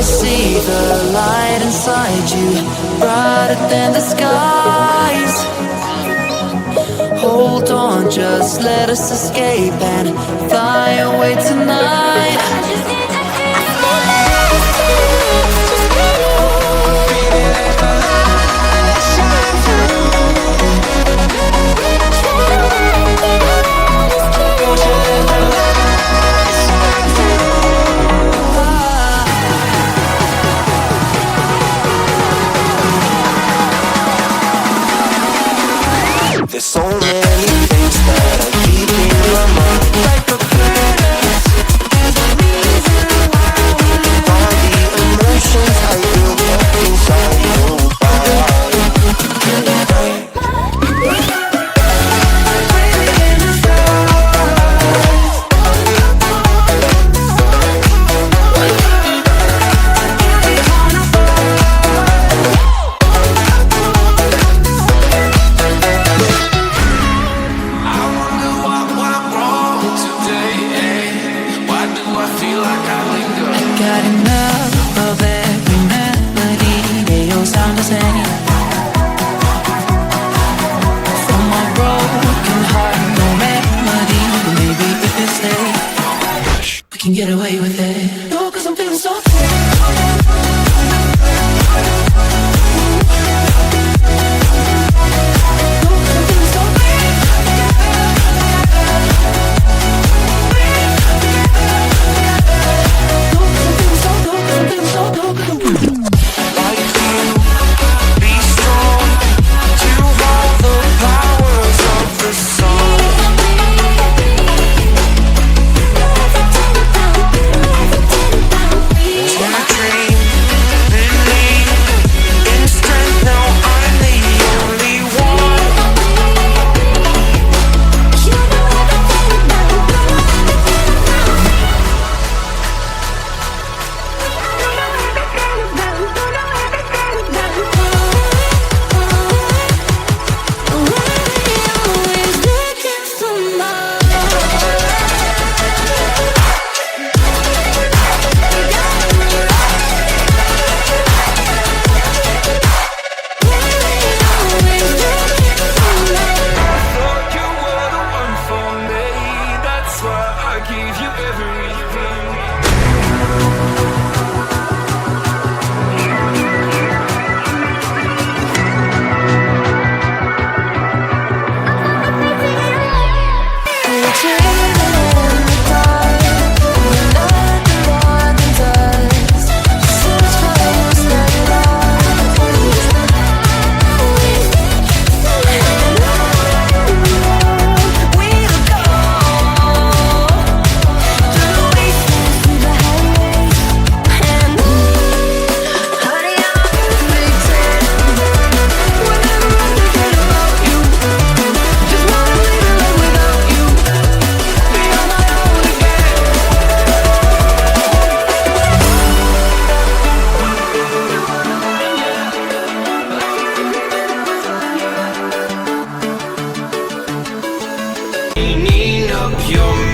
see the light inside you, brighter than the skies. Hold on, just let us escape and fly away tonight. There's so many things that I keep in my mind, like a curtain. All the emotions I built up inside your body. Got enough of every melody that your sound is singing. From my broken heart, no remedy. But maybe if you stay, we can get away with it. No, 'cause I'm feeling so free. Cleaning up your